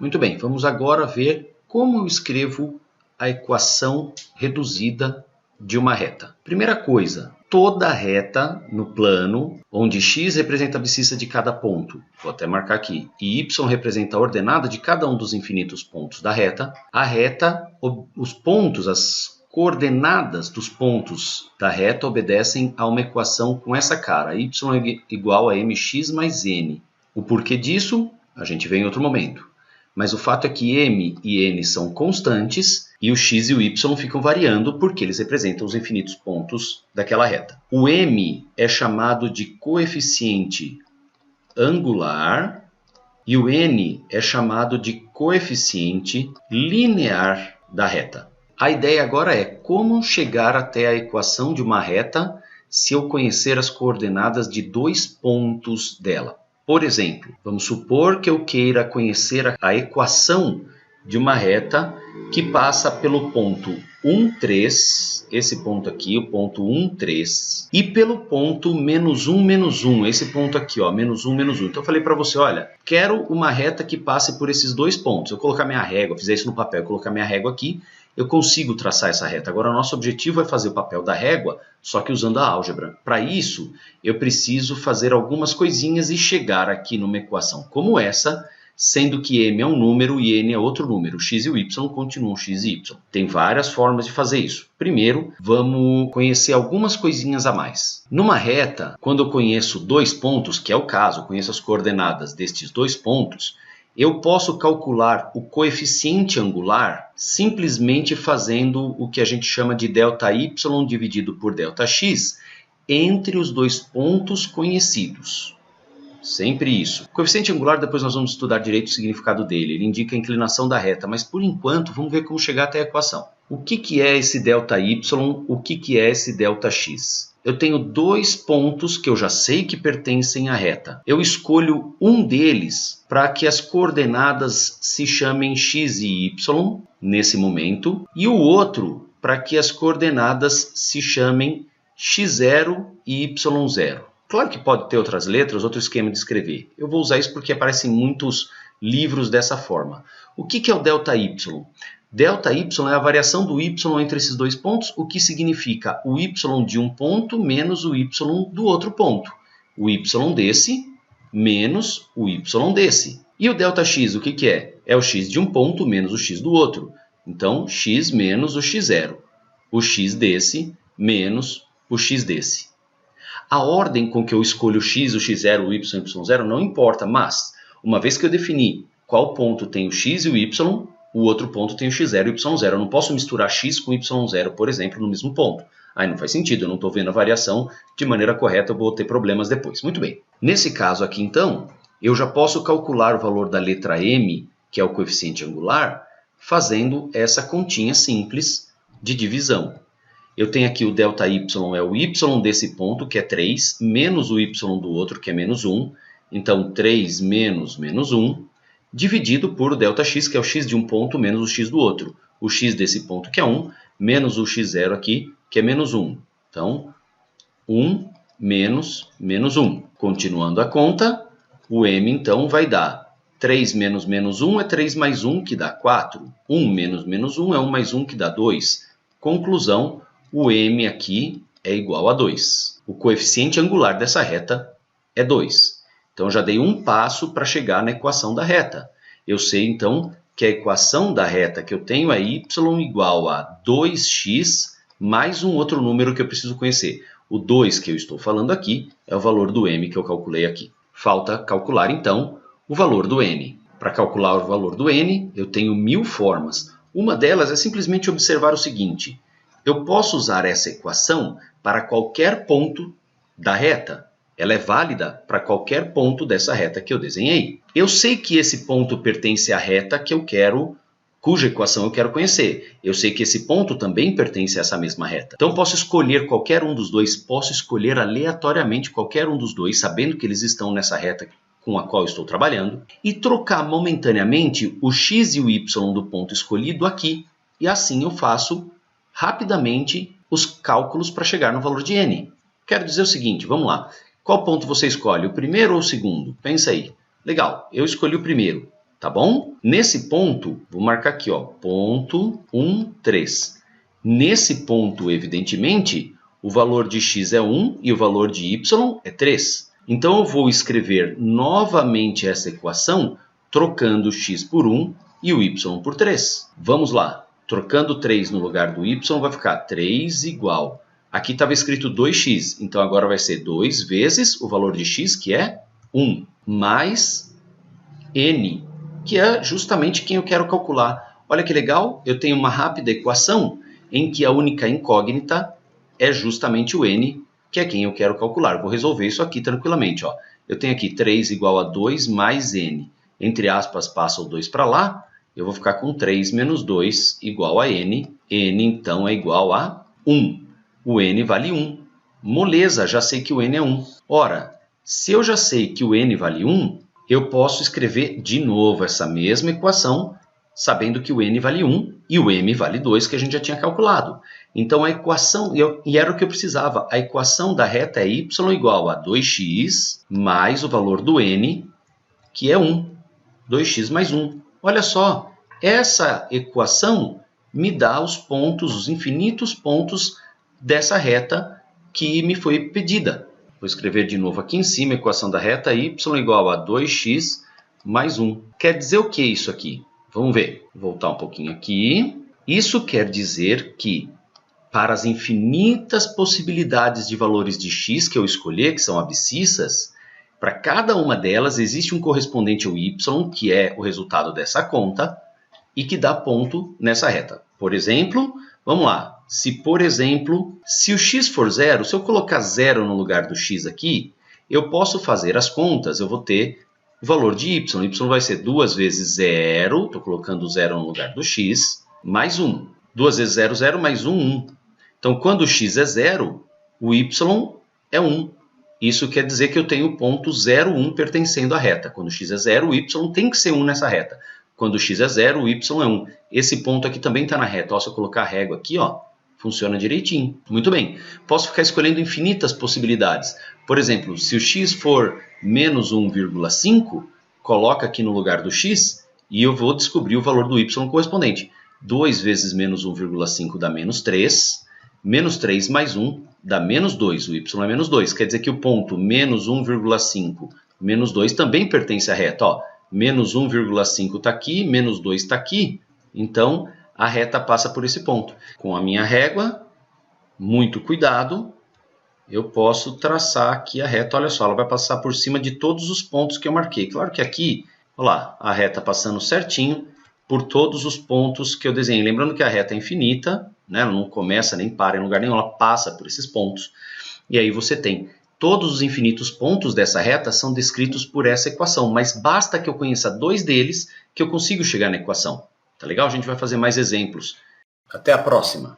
Muito bem, vamos agora ver como eu escrevo a equação reduzida de uma reta. Primeira coisa, toda reta no plano, onde x representa a abscissa de cada ponto, vou até marcar aqui, e y representa a ordenada de cada um dos infinitos pontos da reta, a reta, os pontos, as coordenadas dos pontos da reta obedecem a uma equação com essa cara, y igual a mx mais n. O porquê disso, a gente vê em outro momento. Mas o fato é que m e n são constantes e o x e o y ficam variando porque eles representam os infinitos pontos daquela reta. O m é chamado de coeficiente angular e o n é chamado de coeficiente linear da reta. A ideia agora é como chegar até a equação de uma reta se eu conhecer as coordenadas de dois pontos dela. Por exemplo, vamos supor que eu queira conhecer a equação de uma reta que passa pelo ponto 1, 3, esse ponto aqui, o ponto 1, 3, e pelo ponto menos 1, menos 1, esse ponto aqui, ó, menos 1, menos 1. Então eu falei para você, olha, quero uma reta que passe por esses dois pontos. Eu colocar minha régua, fizer isso no papel, colocar minha régua aqui, eu consigo traçar essa reta. Agora, o nosso objetivo é fazer o papel da régua, só que usando a álgebra. Para isso, eu preciso fazer algumas coisinhas e chegar aqui numa equação como essa, sendo que m é um número e n é outro número. X e o y continuam x e y. Tem várias formas de fazer isso. Primeiro, vamos conhecer algumas coisinhas a mais. Numa reta, quando eu conheço dois pontos, que é o caso, eu conheço as coordenadas destes dois pontos, eu posso calcular o coeficiente angular simplesmente fazendo o que a gente chama de ΔY dividido por ΔX entre os dois pontos conhecidos. Sempre isso. O coeficiente angular, depois nós vamos estudar direito o significado dele. Ele indica a inclinação da reta, mas por enquanto vamos ver como chegar até a equação. O que é esse ΔY? O que é esse ΔX? Eu tenho dois pontos que eu já sei que pertencem à reta. Eu escolho um deles para que as coordenadas se chamem x e y nesse momento, e o outro para que as coordenadas se chamem x0 e y0. Claro que pode ter outras letras, outro esquema de escrever. Eu vou usar isso porque aparecem muitos livros dessa forma. O que é o ΔY? ΔY é a variação do y entre esses dois pontos, o que significa o y de um ponto menos o y do outro ponto. O y desse menos o y desse. E o ΔX, o que é? É o x de um ponto menos o x do outro. Então, x menos o x0. O x desse menos o x desse. A ordem com que eu escolho o x, o x0, o y, o y0 não importa, mas uma vez que eu defini qual ponto tem o x e o y, o outro ponto tem o x0 e o y0. Eu não posso misturar x com y0, por exemplo, no mesmo ponto. Aí não faz sentido, eu não estou vendo a variação de maneira correta, eu vou ter problemas depois. Muito bem. Nesse caso aqui, então, eu já posso calcular o valor da letra m, que é o coeficiente angular, fazendo essa continha simples de divisão. Eu tenho aqui o ΔY, é o y desse ponto, que é 3, menos o y do outro, que é menos 1. Então, 3 menos menos 1, dividido por o ΔX, que é o x de um ponto menos o x do outro. O x desse ponto, que é 1, menos o x0 aqui, que é menos 1. Então, 1 menos menos 1. Continuando a conta, o m, então, vai dar 3 menos menos 1 é 3 mais 1, que dá 4. 1 menos menos 1 é 1 mais 1, que dá 2. Conclusão, o m aqui é igual a 2. O coeficiente angular dessa reta é 2. Então, eu já dei um passo para chegar na equação da reta. Eu sei, então, que a equação da reta que eu tenho é y igual a 2x mais um outro número que eu preciso conhecer. O 2 que eu estou falando aqui é o valor do m que eu calculei aqui. Falta calcular, então, o valor do n. Para calcular o valor do n, eu tenho 1000 formas. Uma delas é simplesmente observar o seguinte. Eu posso usar essa equação para qualquer ponto da reta. Ela é válida para qualquer ponto dessa reta que eu desenhei. Eu sei que esse ponto pertence à reta que eu quero, cuja equação eu quero conhecer. Eu sei que esse ponto também pertence a essa mesma reta. Então, posso escolher qualquer um dos dois, posso escolher aleatoriamente qualquer um dos dois, sabendo que eles estão nessa reta com a qual estou trabalhando, e trocar momentaneamente o x e o y do ponto escolhido aqui, e assim eu faço rapidamente os cálculos para chegar no valor de n. Quero dizer o seguinte, vamos lá. Qual ponto você escolhe, o primeiro ou o segundo? Pensa aí. Legal, eu escolhi o primeiro. tá bom? Nesse ponto, vou marcar aqui, ó, ponto 1, 3. Nesse ponto, evidentemente, o valor de x é 1 e o valor de y é 3. Então, eu vou escrever novamente essa equação, trocando x por 1 e o y por 3. Vamos lá. Trocando 3 no lugar do y, vai ficar 3 igual. Aqui estava escrito 2x, então agora vai ser 2 vezes o valor de x, que é 1, mais n, que é justamente quem eu quero calcular. Olha que legal, eu tenho uma rápida equação em que a única incógnita é justamente o n, que é quem eu quero calcular. Vou resolver isso aqui tranquilamente. Ó. Eu tenho aqui 3 igual a 2 mais n. Entre aspas, passa o 2 para lá. Eu vou ficar com 3 menos 2 igual a n. n, então, é igual a 1. O n vale 1. Moleza, já sei que o n é 1. Ora, se eu já sei que o n vale 1, eu posso escrever de novo essa mesma equação, sabendo que o n vale 1 e o m vale 2, que a gente já tinha calculado. Então, a equação, e era o que eu precisava, a equação da reta é y igual a 2x mais o valor do n, que é 1. 2x mais 1. Olha só, essa equação me dá os pontos, os infinitos pontos dessa reta que me foi pedida. Vou escrever de novo aqui em cima a equação da reta y igual a 2x mais 1. Quer dizer o que isso aqui? Vamos ver. Vou voltar um pouquinho aqui. Isso quer dizer que para as infinitas possibilidades de valores de x que eu escolher, que são abscissas, para cada uma delas existe um correspondente ao y, que é o resultado dessa conta, e que dá ponto nessa reta. Por exemplo, vamos lá. Se, por exemplo, se o x for 0, se eu colocar 0 no lugar do x aqui, eu posso fazer as contas, eu vou ter o valor de y. Y vai ser 2 vezes 0, estou colocando 0 no lugar do x, mais 1. 2 vezes 0, 0, mais 1, 1. Então, quando o x é 0, o y é 1. Isso quer dizer que eu tenho o ponto 0, 1 pertencendo à reta. Quando o x é 0, o y tem que ser 1 nessa reta. Quando o x é 0, o y é 1. Esse ponto aqui também está na reta. Ó, se eu colocar a régua aqui, ó, funciona direitinho. Muito bem. Posso ficar escolhendo infinitas possibilidades. Por exemplo, se o x for menos 1,5, coloca aqui no lugar do x e eu vou descobrir o valor do y correspondente. 2 vezes menos 1,5 dá menos 3. Menos 3 mais 1 dá menos 2. O y é menos 2. Quer dizer que o ponto menos 1,5 menos 2 também pertence à reta. Ó, menos 1,5 está aqui, menos 2 está aqui. Então, a reta passa por esse ponto. Com a minha régua, muito cuidado, eu posso traçar aqui a reta. Olha só, ela vai passar por cima de todos os pontos que eu marquei. Claro que aqui, olha lá, a reta passando certinho por todos os pontos que eu desenhei. Lembrando que a reta é infinita, né? Ela não começa nem para em lugar nenhum, ela passa por esses pontos. E aí você tem todos os infinitos pontos dessa reta são descritos por essa equação, mas basta que eu conheça 2 deles que eu consigo chegar na equação. Tá legal? A gente vai fazer mais exemplos. Até a próxima!